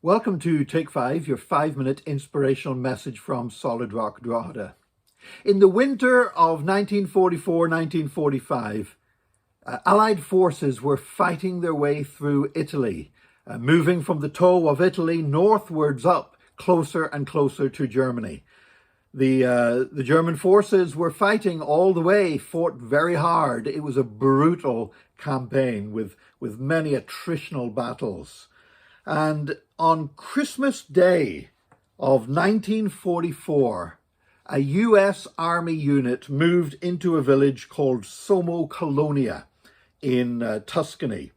Welcome to Take 5, your 5-minute inspirational message from Solid Rock, Drogheda. In the winter of 1944-1945, Allied forces were fighting their way through Italy, moving from the toe of Italy northwards up, closer and closer to Germany. The German forces were fighting all the way, fought very hard. It was a brutal campaign with many attritional battles. And on Christmas Day of 1944, a US Army unit moved into a village called Sommo Colonia in Tuscany.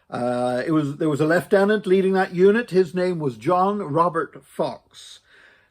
There was a lieutenant leading that unit. His name was John Robert Fox.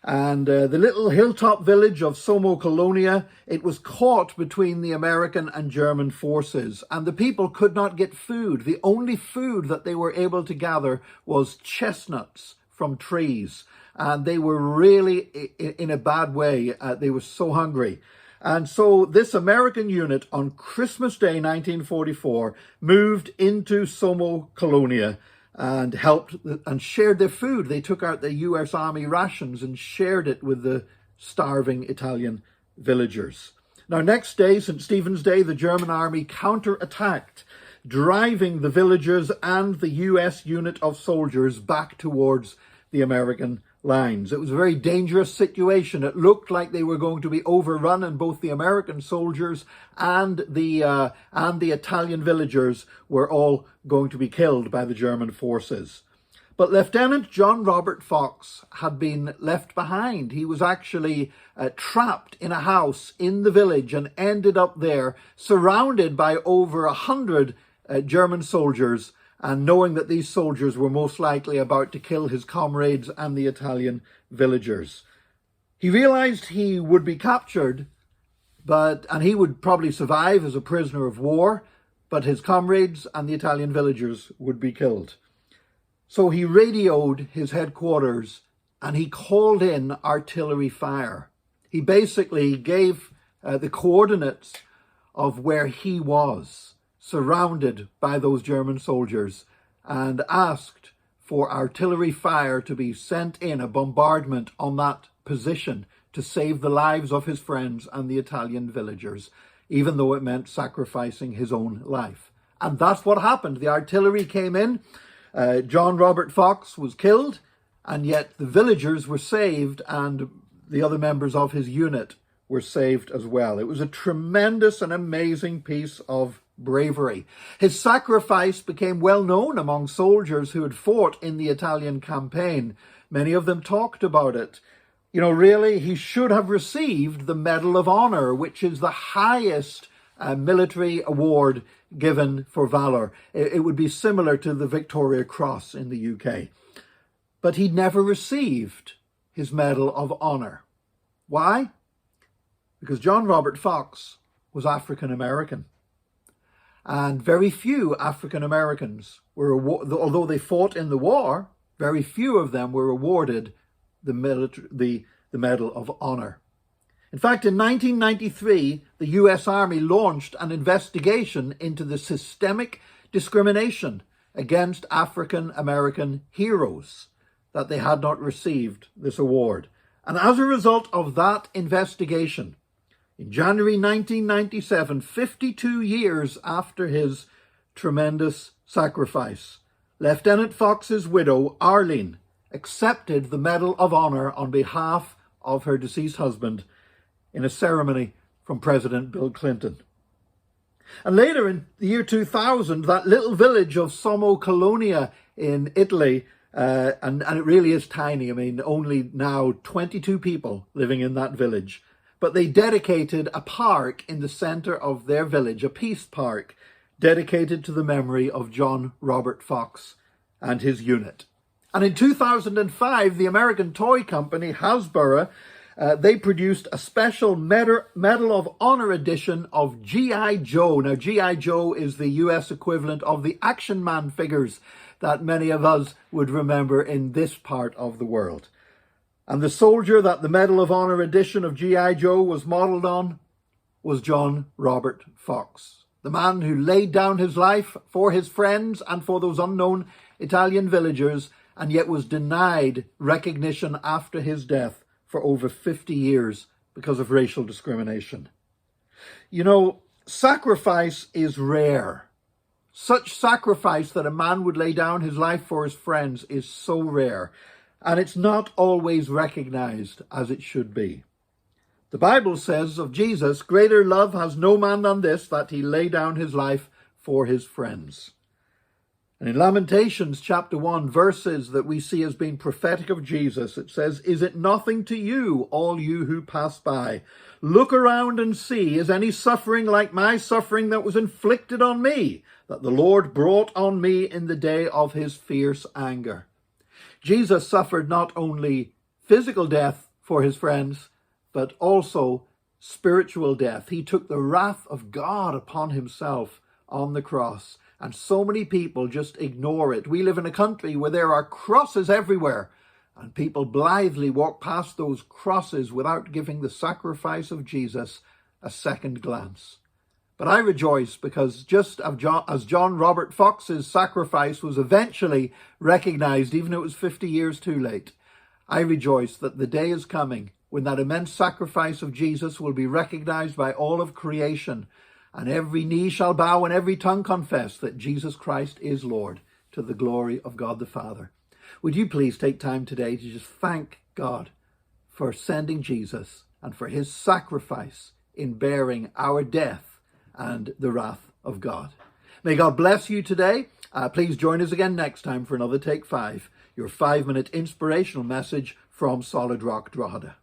And the little hilltop village of Sommo Colonia, it was caught between the American and German forces, and the people could not get food. The only food that they were able to gather was chestnuts from trees, and they were really in a bad way. They were so hungry. And so this American unit on Christmas Day 1944 moved into Sommo Colonia and helped and shared their food. They took out the US Army rations and shared it with the starving Italian villagers. Now, next day, St. Stephen's Day, the German army counterattacked, driving the villagers and the US unit of soldiers back towards the American lines. It was a very dangerous situation. It looked like they were going to be overrun, and both the American soldiers and the Italian villagers were all going to be killed by the German forces. But Lieutenant John Robert Fox had been left behind. He was actually trapped in a house in the village and ended up there surrounded by over 100 German soldiers, and knowing that these soldiers were most likely about to kill his comrades and the Italian villagers. He realized he would be captured, and he would probably survive as a prisoner of war, but his comrades and the Italian villagers would be killed. So he radioed his headquarters and he called in artillery fire. He basically gave the coordinates of where he was, surrounded by those German soldiers, and asked for artillery fire to be sent in, a bombardment on that position to save the lives of his friends and the Italian villagers, even though it meant sacrificing his own life. And that's what happened. The artillery came in, John Robert Fox was killed, and yet the villagers were saved, and the other members of his unit were saved as well. It was a tremendous and amazing piece of bravery. His sacrifice became well known among soldiers who had fought in the Italian campaign. Many of them talked about it. You know, really, he should have received the Medal of Honor, which is the highest military award given for valor. It would be similar to the Victoria Cross in the UK. But he never received his Medal of Honor. Why? Because John Robert Fox was African American. And very few African Americans were, although they fought in the war, very few of them were awarded the Medal of Honor. In fact, in 1993, the US Army launched an investigation into the systemic discrimination against African American heroes, that they had not received this award. And as a result of that investigation, in January 1997, 52 years after his tremendous sacrifice, Lieutenant Fox's widow, Arlene, accepted the Medal of Honor on behalf of her deceased husband in a ceremony from President Bill Clinton. And later in the year 2000, that little village of Sommo Colonia in Italy, and it really is tiny. I mean, only now 22 people living in that village. But they dedicated a park in the center of their village, a peace park, dedicated to the memory of John Robert Fox and his unit. And in 2005, the American toy company Hasbro, they produced a special Medal of Honor edition of G.I. Joe. Now, G.I. Joe is the US equivalent of the Action Man figures that many of us would remember in this part of the world. And the soldier that the Medal of Honor edition of G.I. Joe was modeled on was John Robert Fox, the man who laid down his life for his friends and for those unknown Italian villagers and yet was denied recognition after his death for over 50 years because of racial discrimination. You know, sacrifice is rare. Such sacrifice that a man would lay down his life for his friends is so rare, and it's not always recognized as it should be. The Bible says of Jesus, "Greater love has no man than this, that he lay down his life for his friends." And in Lamentations chapter 1, verses that we see as being prophetic of Jesus, it says, "Is it nothing to you, all you who pass by? Look around and see, is any suffering like my suffering that was inflicted on me, that the Lord brought on me in the day of his fierce anger?" Jesus suffered not only physical death for his friends, but also spiritual death. He took the wrath of God upon himself on the cross. And so many people just ignore it. We live in a country where there are crosses everywhere, and people blithely walk past those crosses without giving the sacrifice of Jesus a second glance. But I rejoice because just as John Robert Fox's sacrifice was eventually recognized, even though it was 50 years too late, I rejoice that the day is coming when that immense sacrifice of Jesus will be recognized by all of creation, and every knee shall bow and every tongue confess that Jesus Christ is Lord, to the glory of God the Father. Would you please take time today to just thank God for sending Jesus and for his sacrifice in bearing our death and the wrath of God. May God bless you today. Please join us again next time for another Take 5, your 5-minute inspirational message from Solid Rock, Drogheda.